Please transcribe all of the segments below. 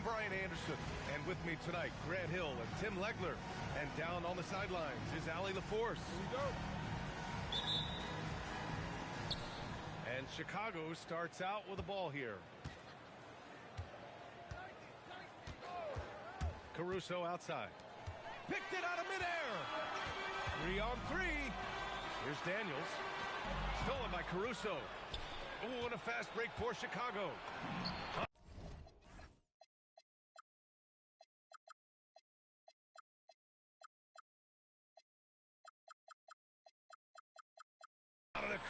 I'm Brian Anderson, and with me tonight, Grant Hill and Tim Legler. And down on the sidelines is Allie LaForce. Here we go. And Chicago starts out with the ball here. Caruso outside. Picked it out of midair. 3-on-3. Here's Daniels. Stolen by Caruso. Oh, and a fast break for Chicago.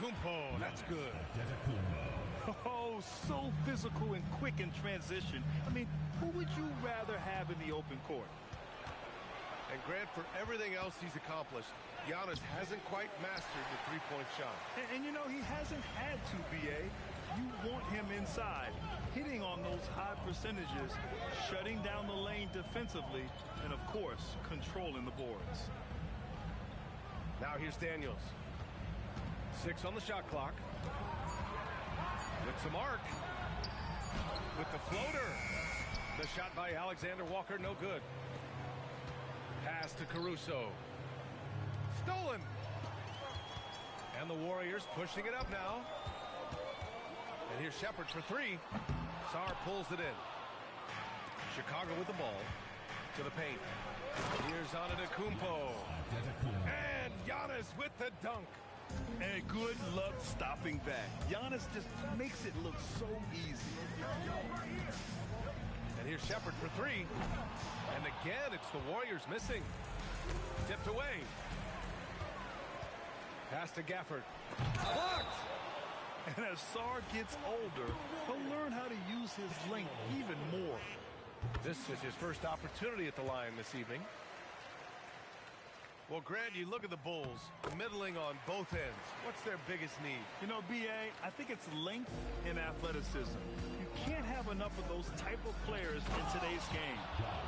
Kumpo, that's good. Oh, so physical and quick in transition. I mean, who would you rather have in the open court? And Grant, for everything else he's accomplished, Giannis hasn't quite mastered the three-point shot. And you know, he hasn't had to, B.A. You want him inside, hitting on those high percentages, shutting down the lane defensively, and, of course, controlling the boards. Now here's Daniels. 6 on the shot clock. With some arc. With the floater. The shot by Alexander Walker, no good. Pass to Caruso. Stolen. And the Warriors pushing it up now. And here's Shepard for 3. Sarr pulls it in. Chicago with the ball. To the paint. Here's Antetokounmpo. And Giannis with the dunk. And good luck stopping that. Giannis just makes it look so easy. And here's Shepard for 3. And again, it's the Warriors missing. Tipped away. Pass to Gafford. Blocked! And as Sarr gets older, he'll learn how to use his length even more. This is his first opportunity at the line this evening. Well, Grant, you look at the Bulls, middling on both ends. What's their biggest need? You know, B.A., I think it's length and athleticism. You can't have enough of those type of players in today's game.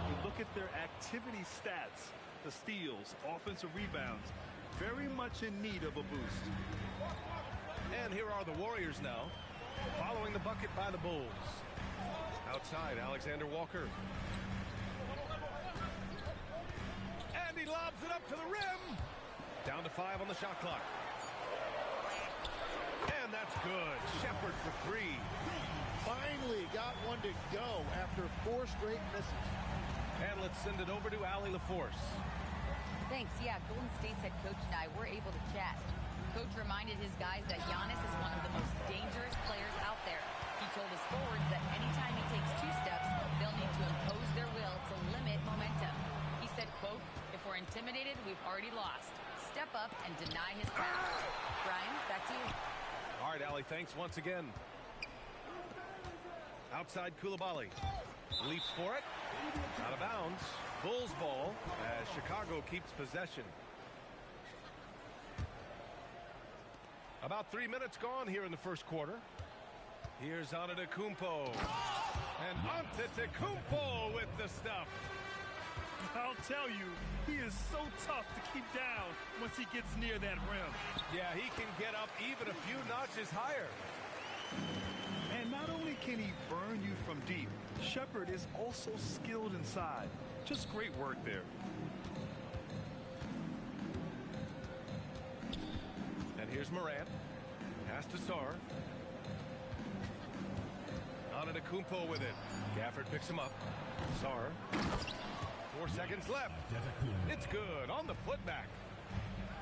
You look at their activity stats, the steals, offensive rebounds, very much in need of a boost. And here are the Warriors now, following the bucket by the Bulls. Outside, Alexander Walker. And he lobs it up to the rim. Down to 5 on the shot clock. And that's good. Shepard for 3. Finally got one to go after 4 straight misses. And let's send it over to Allie LaForce. Thanks. Yeah, Golden State's head coach and I were able to chat. Coach reminded his guys that Giannis is one of the most dangerous players out there. He told his forwards that anytime he takes 2 steps, they'll need to impose their will to limit momentum. He said, quote, "If we're intimidated, we've already lost. Step up and deny his pass." Brian, back to you. All right, Allie, thanks once again. Outside Coulibaly. Leaps for it. Out of bounds. Bulls ball as Chicago keeps possession. About 3 minutes gone here in the first quarter. Here's Antetokounmpo. And Antetokounmpo with the stuff. I'll tell you, he is so tough to keep down once he gets near that rim. Yeah, he can get up even a few notches higher. And not only can he burn you from deep, Shepard is also skilled inside. Just great work there. And here's Morant. Pass to Sarr. Antetokounmpo with it. Gafford picks him up. Sarr. 4 seconds left. It's good on the putback.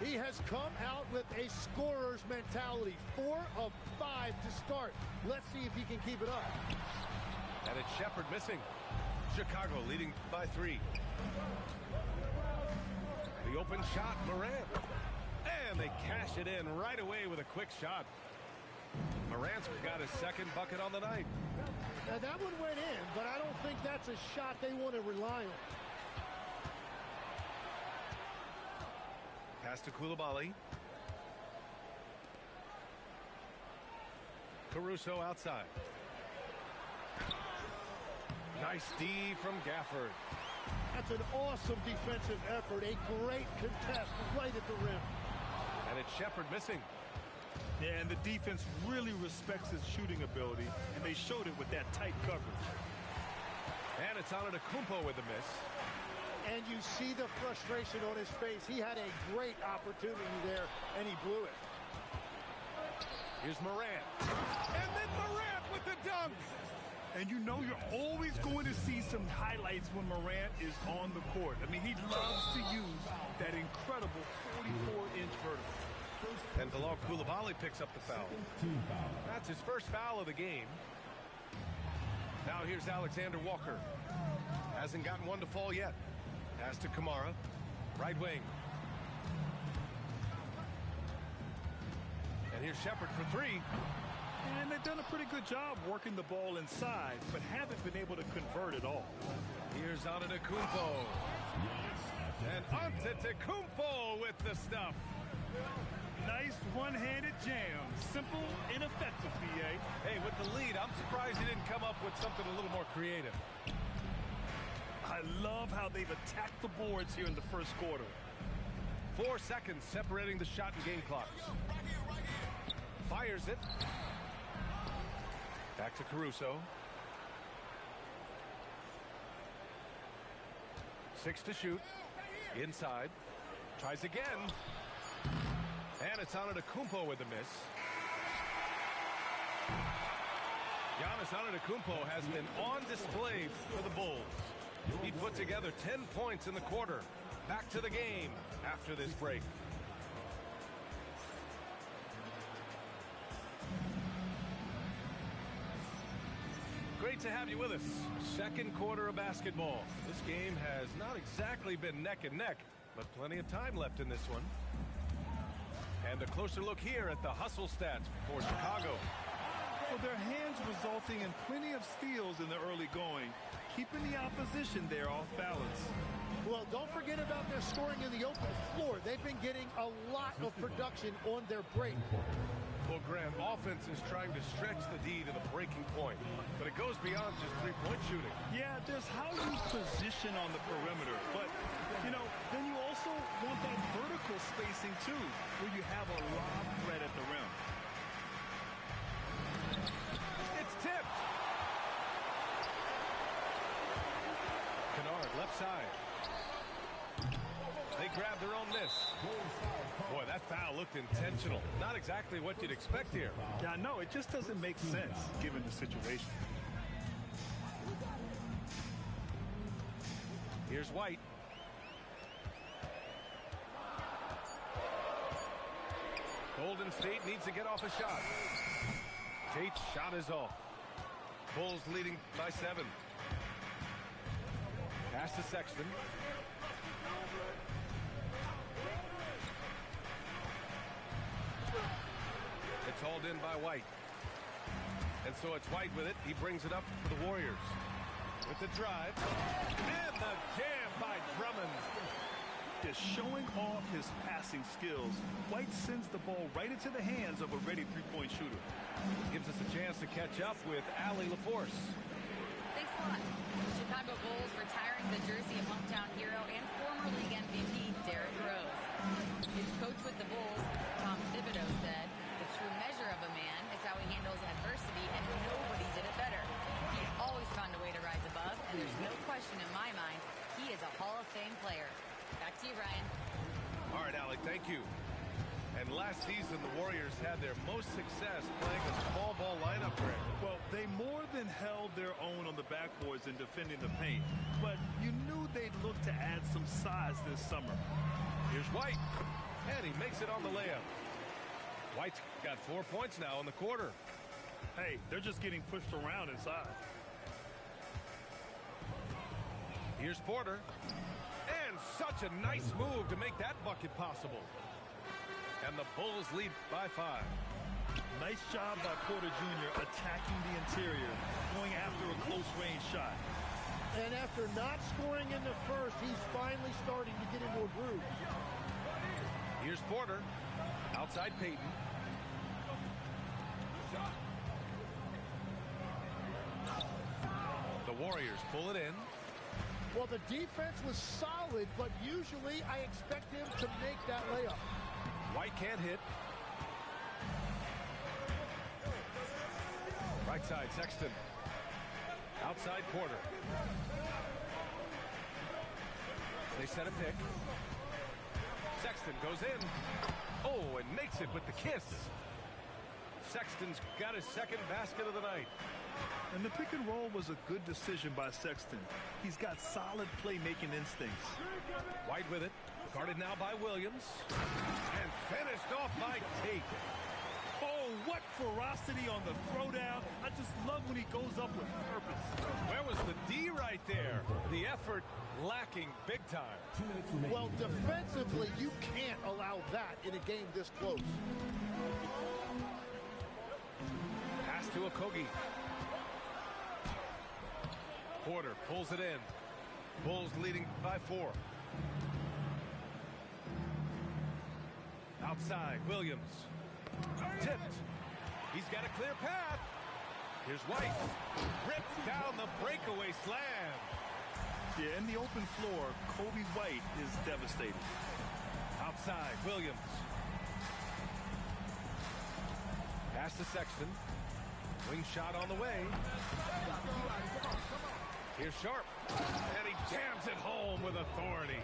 He has come out with a scorer's mentality. 4 of 5 to start. Let's see if he can keep it up. And it's Shepard missing. Chicago leading by 3. The open shot, Morant. And they cash it in right away with a quick shot. Morant's got his second bucket on the night. Now that one went in, but I don't think that's a shot they want to rely on. Pass to Coulibaly. Caruso outside. Nice D from Gafford. That's an awesome defensive effort. A great contest right at the rim. And it's Shepard missing. Yeah, and the defense really respects his shooting ability, and they showed it with that tight coverage. And it's Antetokounmpo with the miss. And you see the frustration on his face. He had a great opportunity there, and he blew it. Here's Morant. And then Morant with the dunk. And you know you're always going to see some highlights when Morant is on the court. I mean, he loves to use that incredible 44-inch vertical. And Bilal Coulibaly picks up the foul. That's his first foul of the game. Now here's Alexander Walker. Hasn't gotten one to fall yet. Pass to Kamara. Right wing. And here's Shepard for three. And they've done a pretty good job working the ball inside, but haven't been able to convert at all. Here's Antetokounmpo. And Antetokounmpo with the stuff. Nice one-handed jam. Simple and effective, B.A. Hey, with the lead, I'm surprised he didn't come up with something a little more creative. I love how they've attacked the boards here in the first quarter. 4 seconds separating the shot and game clocks. Fires it. Back to Caruso. 6 to shoot. Inside. Tries again. And it's Antetokounmpo with the miss. Giannis Antetokounmpo has been on display for the Bulls. He put together 10 points in the quarter. Back to the game after this break. Great to have you with us. Second quarter of basketball. This game has not exactly been neck and neck, but plenty of time left in this one. And a closer look here at the hustle stats for Chicago. Well, their hands resulting in plenty of steals in the early going, keeping the opposition there off balance. Well, don't forget about their scoring in the open floor. They've been getting a lot of production on their break. Well, Graham, offense is trying to stretch the D to the breaking point, but it goes beyond just three-point shooting. Yeah, there's how you position on the perimeter, but, you know, then you also want that vertical spacing, too, where you have a lob threat at the rim. It's tipped. Kennard, left side. They grab their own miss. Boy, that foul looked intentional. Not exactly what you'd expect here. Yeah, no, it just doesn't make sense given the situation. Here's White. Golden State needs to get off a shot. Tate's shot is off. Bulls leading by 7. Pass to Sexton. It's hauled in by White. And so it's White with it. He brings it up for the Warriors. With the drive. And the jam by Drummond. Just showing off his passing skills, White sends the ball right into the hands of a ready three-point shooter. Gives us a chance to catch up with Allie LaForce. Thanks a lot. The Chicago Bulls retiring the jersey of hometown hero and former league MVP Derrick Rose. His coach with the Bulls, Tom Thibodeau, said, "The true measure of a man is how he handles adversity, and nobody did it better. He always found a way to rise above, and there's no question in my mind he is a Hall of Fame player." Back to you, Ryan. All right, Allie, thank you. And last season, the Warriors had their most success playing a small ball lineup, Greg. Well, they more than held their own on the backboards in defending the paint, but you knew they'd look to add some size this summer. Here's White, and he makes it on the layup. White's got 4 points now in the quarter. Hey, they're just getting pushed around inside. Here's Porter. And such a nice move to make that bucket possible. And the Bulls lead by 5. Nice job by Porter Jr. attacking the interior, going after a close-range shot. And after not scoring in the first, he's finally starting to get into a groove. Here's Porter. Outside Peyton. The Warriors pull it in. Well, the defense was solid, but usually I expect him to make that layup. White can't hit. Right side, Sexton. Outside Porter. They set a pick. Sexton goes in. Oh, and makes it with the kiss. Sexton's got his second basket of the night. And the pick and roll was a good decision by Sexton. He's got solid playmaking instincts. White with it. Guarded now by Williams. And finished off by Tate. Oh, what ferocity on the throwdown. I just love when he goes up with purpose. Where was the D right there? The effort lacking big time. Well, defensively, you can't allow that in a game this close. Pass to Okogie. Porter pulls it in. Bulls leading by 4. Outside, Williams. Tipped. He's got a clear path. Here's White. Rips down the breakaway slam. Yeah, in the open floor, Kobe White is devastated. Outside, Williams. Pass to Sexton. Wing shot on the way. Here's Sharp. And he jams it home with authority.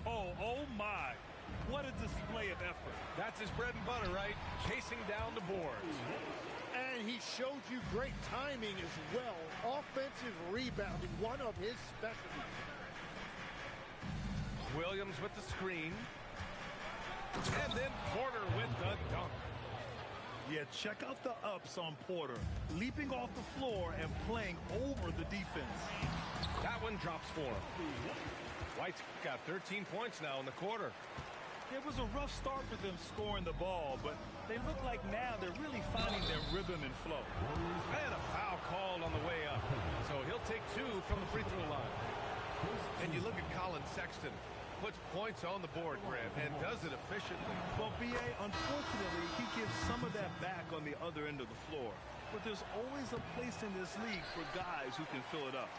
Oh my. What a display of effort. That's his bread and butter, right? Chasing down the boards. And he showed you great timing as well. Offensive rebounding, one of his specialties. Williams with the screen. And then Porter with the dunk. Yeah, check out the ups on Porter. Leaping off the floor and playing over the defense. That one drops for him. White's got 13 points now in the quarter. It was a rough start for them scoring the ball, but they look like now they're really finding their rhythm and flow. And a foul called on the way up. So he'll take 2 from the free throw line. And you look at Colin Sexton. Puts points on the board, Grant, and does it efficiently. Well, B.A., unfortunately, he gives some of that back on the other end of the floor. But there's always a place in this league for guys who can fill it up.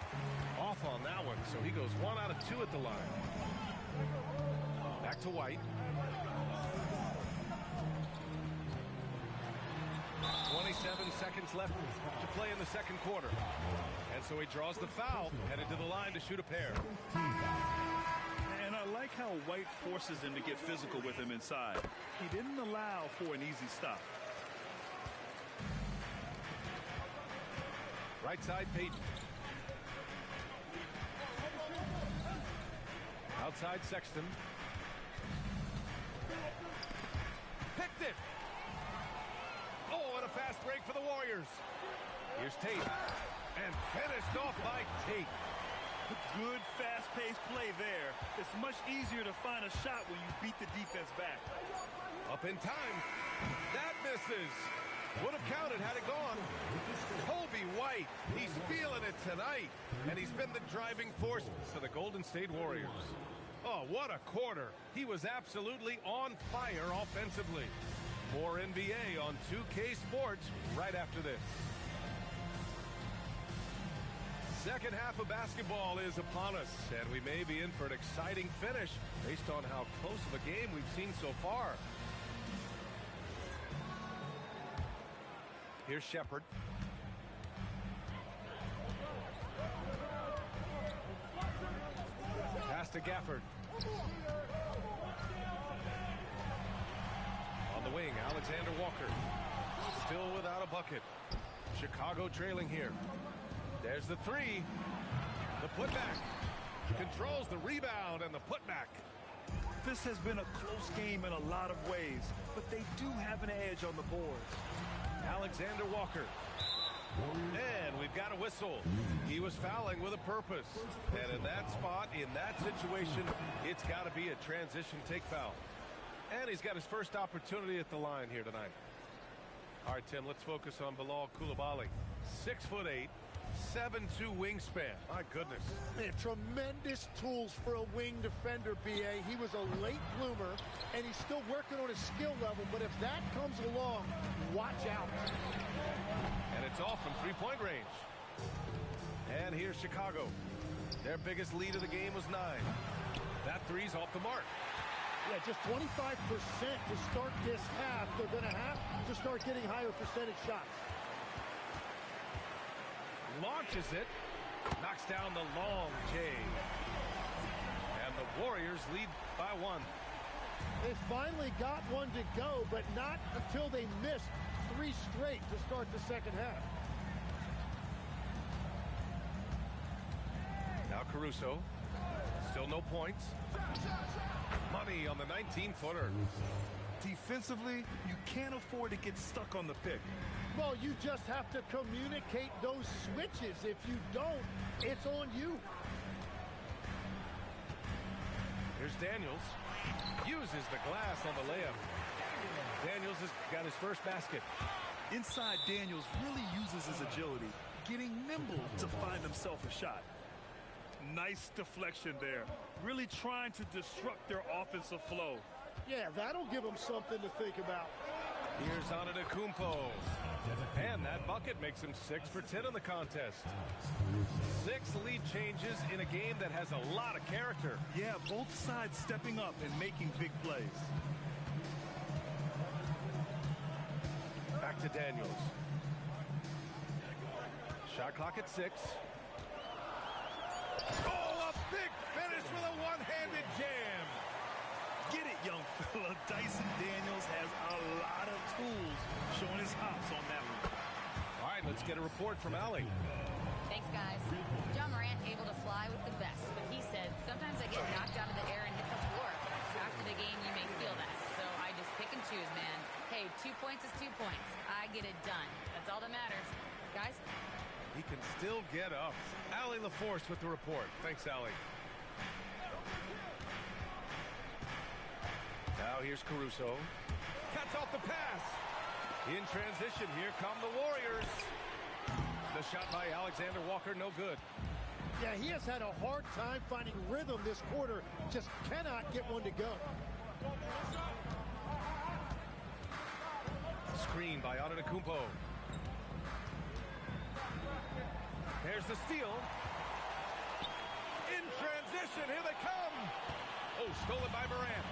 Off on that one, so he goes 1 out of 2 at the line. Back to White. 27 seconds left to play in the second quarter. And so he draws the foul, headed to the line to shoot a pair. And I like how White forces him to get physical with him inside. He didn't allow for an easy stop. Right side, Payton. Outside, Sexton. Picked it! Oh, and a fast break for the Warriors. Here's Tate. And finished off by Tate. Good, fast-paced play there. It's much easier to find a shot when you beat the defense back. Up in time. That misses. Would have counted had it gone. Kobe White, he's feeling it tonight. And he's been the driving force for the Golden State Warriors. Oh, what a quarter. He was absolutely on fire offensively. More NBA on 2K Sports right after this. Second half of basketball is upon us, and we may be in for an exciting finish based on how close of a game we've seen so far. Here's Shepherd. Pass to Gafford. On the wing, Alexander Walker. Still without a bucket. Chicago trailing here. There's the 3. The putback. Controls the rebound and the putback. This has been a close game in a lot of ways, but they do have an edge on the board. Alexander Walker. And we've got a whistle. He was fouling with a purpose. And in that spot, in that situation, it's got to be a transition take foul. And he's got his first opportunity at the line here tonight. All right, Tim, let's focus on Bilal Coulibaly. 6'8", 7'2" wingspan. My goodness. Man, tremendous tools for a wing defender, B.A. He was a late bloomer, and he's still working on his skill level. But if that comes along, watch out. And it's off from three-point range. And here's Chicago. Their biggest lead of the game was 9. That three's off the mark. Yeah, just 25% to start this half. They're going to have to start getting higher percentage shots. Launches it. Knocks down the long J. And the Warriors lead by 1. They finally got one to go, but not until they missed 3 straight to start the second half. Now Caruso. Still no points. Money on the 19-footer. Defensively, you can't afford to get stuck on the pick. Well, you just have to communicate those switches. If you don't, it's on you. Here's Daniels. Uses the glass on the layup. Daniels has got his first basket. Inside, Daniels really uses his agility, getting nimble to find himself a shot. Nice deflection there. Really trying to disrupt their offensive flow. Yeah, that'll give them something to think about. Here's Antetokounmpo. And that bucket makes him 6 for 10 in the contest. 6 lead changes in a game that has a lot of character. Yeah, both sides stepping up and making big plays. Back to Daniels. Shot clock at 6. Oh, a big finish with a one-handed jam. Get it, young fella. Dyson Daniels has a lot of tools, showing his hops on that one. All right, let's get a report from Allie. Thanks, guys. John Morant able to fly with the best, but he said, sometimes I get knocked out of the air and hit the floor. After the game, you may feel that, so I just pick and choose, man. Hey, 2 points is 2 points. I get it done. That's all that matters. Guys? He can still get up. Allie LaForce with the report. Thanks, Allie. Now here's Caruso. Cuts off the pass. In transition, here come the Warriors. The shot by Alexander Walker, no good. Yeah, he has had a hard time finding rhythm this quarter. Just cannot get one to go. Screen by Antetokounmpo. There's the steal. In transition, here they come. Oh, stolen by Morant.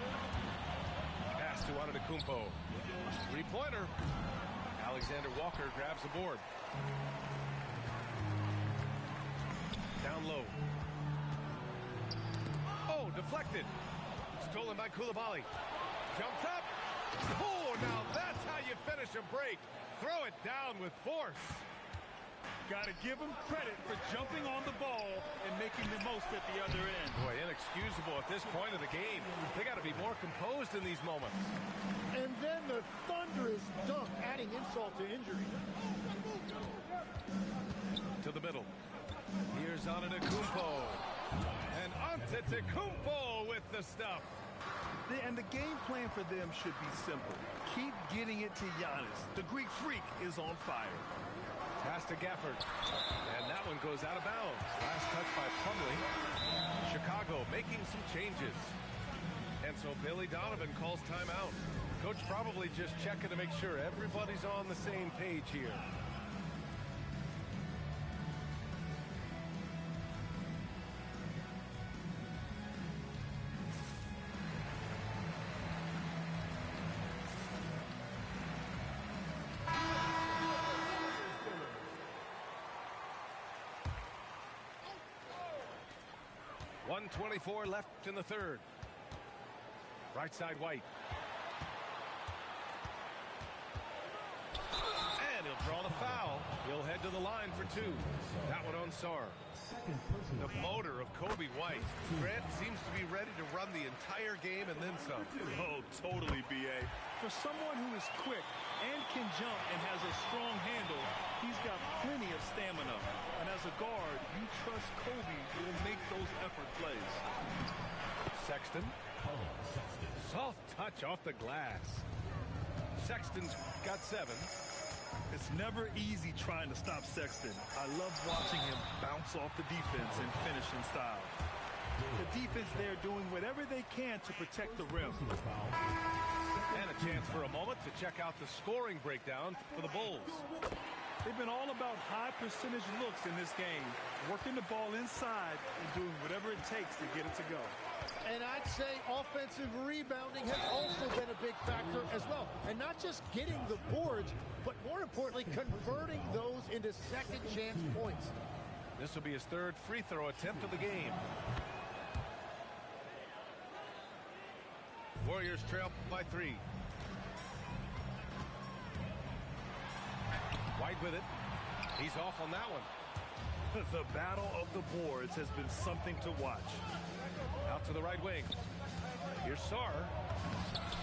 Pass to Antetokounmpo. 3-pointer. Alexander Walker grabs the board. Down low. Oh, deflected. Stolen by Koulibaly. Jumps up. Oh, now that's how you finish a break. Throw it down with force. Got to give him credit for jumping on the ball and making the most at the other end. Boy, inexcusable at this point of the game. They got to be more composed in these moments. And then the thunderous dunk, adding insult to injury. To the middle. Here's Antetokounmpo. And Antetokounmpo with the stuff. And the game plan for them should be simple. Keep getting it to Giannis. The Greek freak is on fire. Pass to Gafford. And that one goes out of bounds. Last touch by Plumlee. Chicago making some changes. And so Billy Donovan calls timeout. Coach probably just checking to make sure everybody's on the same page here. .124 left in the third. Right side White. And he'll draw the foul. He'll head to the line for 2. That one on Sarr. The motor of Kobe White. Grant seems to be ready to run the entire game and then some. Oh, totally, B.A. For someone who is quick and can jump and has a strong handle, he's got plenty of stamina. And as a guard, you trust Kobe will make those effort plays. Sexton. Soft touch off the glass. Sexton's got 7. It's never easy trying to stop Sexton. I love watching him bounce off the defense and finish in style. The defense there doing whatever they can to protect the rim. And a chance for a moment to check out the scoring breakdown for the Bulls. They've been all about high percentage looks in this game, working the ball inside and doing whatever it takes to get it to go. And I'd say offensive rebounding has also been a big factor as well. And not just getting the boards, but more importantly, converting those into second chance points. This will be his third free throw attempt of the game. Warriors trail by 3. White with it. He's off on that one. The battle of the boards has been something to watch. Out to the right wing. Here's Sarr.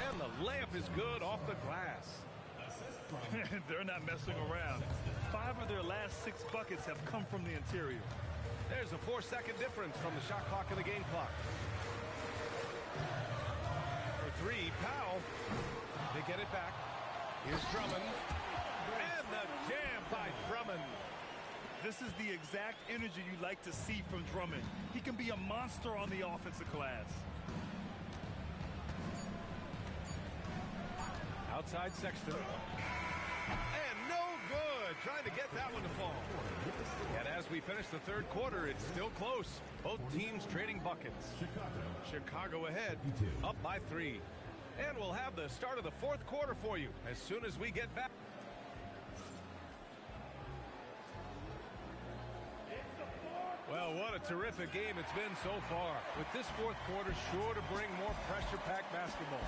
And the layup is good off the glass. They're not messing around. 5 of their last 6 buckets have come from the interior. There's a 4-second difference from the shot clock and the game clock. For 3, Powell. They get it back. Here's Drummond. And the jam by Drummond. This is the exact energy you like to see from Drummond. He can be a monster on the offensive glass. Outside Sexton. And no good. Trying to get that one to fall. And as we finish the third quarter, it's still close. Both teams trading buckets. Chicago ahead, up by 3. And we'll have the start of the fourth quarter for you as soon as we get back. Well, what a terrific game it's been so far. With this fourth quarter sure to bring more pressure-packed basketball.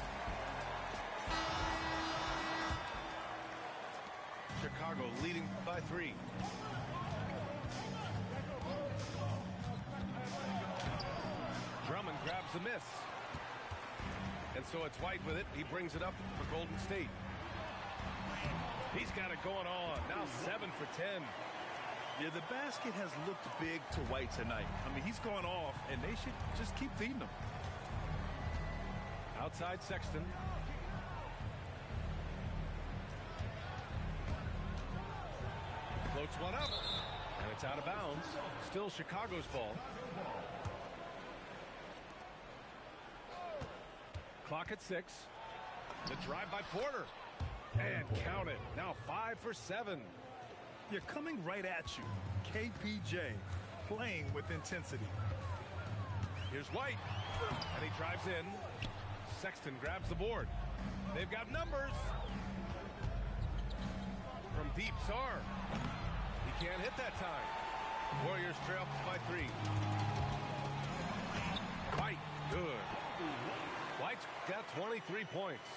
Chicago leading by 3. Drummond grabs the miss. And so it's White with it. He brings it up for Golden State. He's got it going on. Now 7 for 10. Yeah, the basket has looked big to White tonight. I mean, he's going off, and they should just keep feeding him. Outside Sexton. Floats one up, and it's out of bounds. Still Chicago's ball. Clock at 6. The drive by Porter. And count it. Now 5 for 7. You're coming right at you. KPJ playing with intensity. Here's White. And he drives in. Sexton grabs the board. They've got numbers. From deep, Sarr. He can't hit that time. Warriors trail by 3. White, good. White's got 23 points.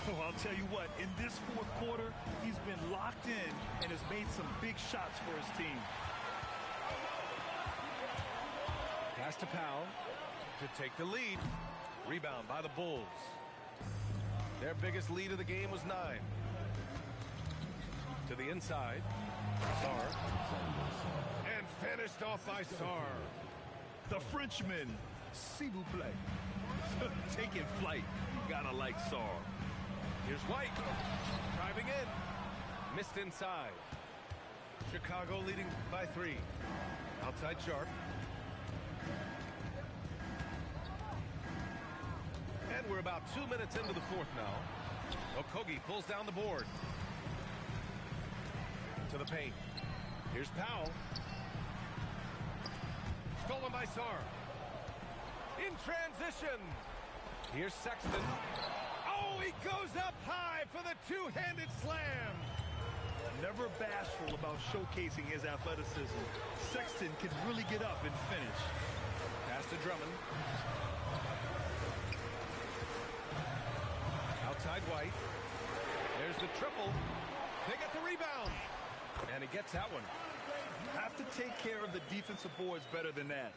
Oh, I'll tell you what, in this fourth quarter, he's been locked in and has made some big shots for his team. Pass to Powell to take the lead. Rebound by the Bulls. Their biggest lead of the game was 9. To the inside. Sarr. And finished off by Sarr. The Frenchman, s'il vous plaît. Taking flight. You gotta like Sarr. Here's White. Driving in. Missed inside. Chicago leading by 3. Outside Sharp. And we're about 2 minutes into the fourth now. Okogie pulls down the board. To the paint. Here's Powell. Stolen by Sarr. In transition. Here's Sexton. Oh, he goes up high for the two-handed slam. Never bashful about showcasing his athleticism. Sexton can really get up and finish. Pass to Drummond. Outside White. There's the triple. They get the rebound. And he gets that one. Have to take care of the defensive boards better than that.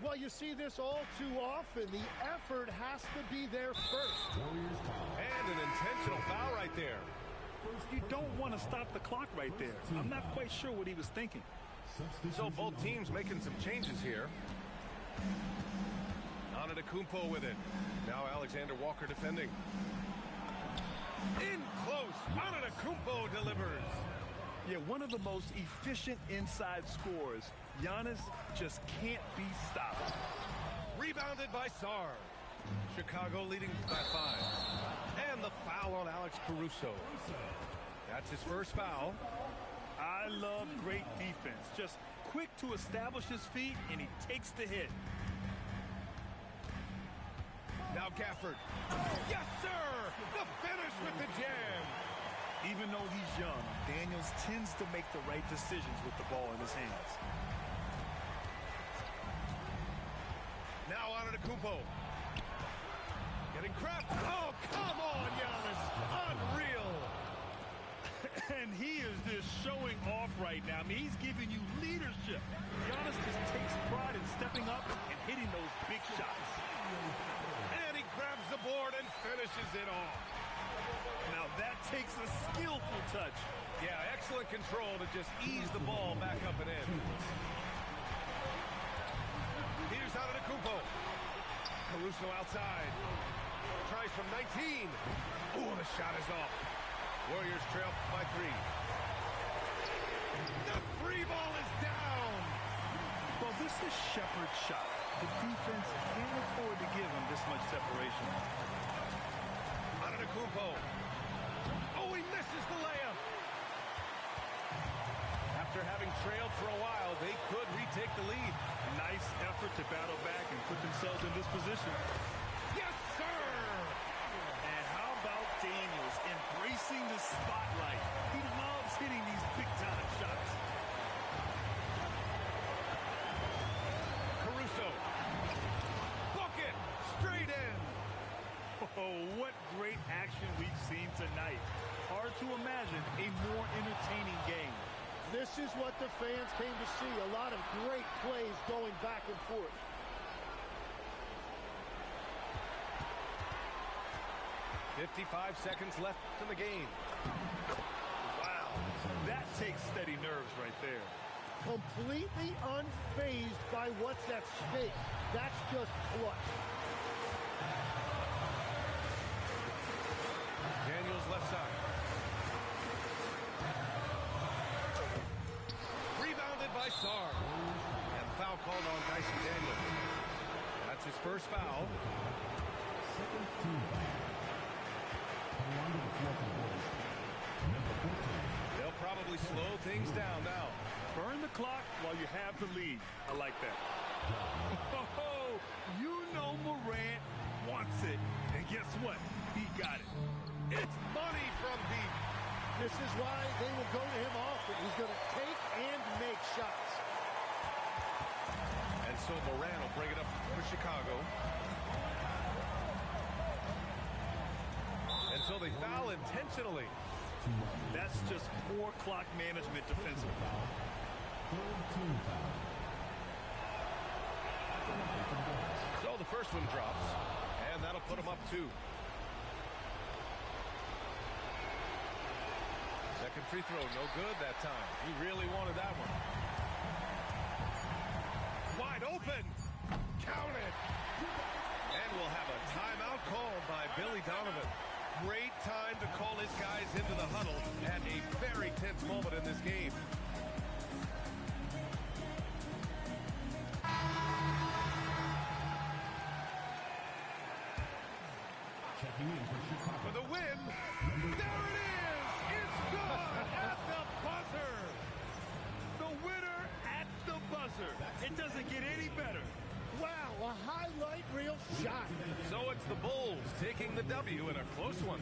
Well, you see this all too often. The effort has to be there first. And an intentional foul right there. You don't want to stop the clock right there. I'm not quite sure what he was thinking. So both teams making some changes here. Antetokounmpo with it. Now Alexander Walker defending. In close. Antetokounmpo delivers. Yeah, one of the most efficient inside scorers. Giannis just can't be stopped. Rebounded by Sarr. Chicago leading by 5. And the foul on Alex Caruso. That's his first foul. I love great defense. Just quick to establish his feet, and he takes the hit. Now Gafford. Yes, sir! The finish with the jam. Even though he's young, Daniels tends to make the right decisions with the ball in his hands. Now on to Kumpo. Getting Kraft. Oh, come on, Giannis. Unreal. And he is just showing off right now. I mean, he's giving you leadership. Giannis just takes pride in stepping up and hitting those big shots. And he grabs the board and finishes it off. Now that takes a skillful touch. Yeah, excellent control to just ease the ball back up and in. Here's out of the Kumpo. Caruso outside. Tries from 19. Ooh, the shot is off. Warriors trail by 3. The free ball is down. Well, this is Shepard's shot. The defense can't afford to give him this much separation. Antetokounmpo. Oh, he misses the layup. After having trailed for a while, they could retake the lead. Nice effort to battle back and put themselves in this position. Yes, sir! And how about Daniels embracing the spotlight? He loves hitting these big-time shots. Caruso. Bucket! Straight in. Oh, what great action we've seen tonight. Hard to imagine a more entertaining game. This is what the fans came to see. A lot of great plays going back and forth. .55 seconds left in the game. Wow, that takes steady nerves right there. Completely unfazed by what's at stake. That's just clutch. Daniels left side. Rebounded by Sarr. And foul called on Dyson Daniels. That's his first foul. They'll probably slow things down now. Burn the clock while you have the lead. I like that. Oh, you know Morant wants it. And guess what? He got it. It's money from deep. This is why they will go to him often. He's going to take and make shots. And so Morant will bring it up for Chicago. And so they foul intentionally. That's just poor clock management defensively. So the first one drops, and that'll put them up 2. Second free throw, no good that time. He really wanted that one. Wide open. Count it. And we'll have a timeout called by Billy Donovan. Great time to call his guys into the huddle at a very tense moment in this game. For the win. There it is. It's good at the buzzer. The winner at the buzzer. It doesn't get any better. Wow, a highlight reel shot. So it's the Bulls taking the W in a close one.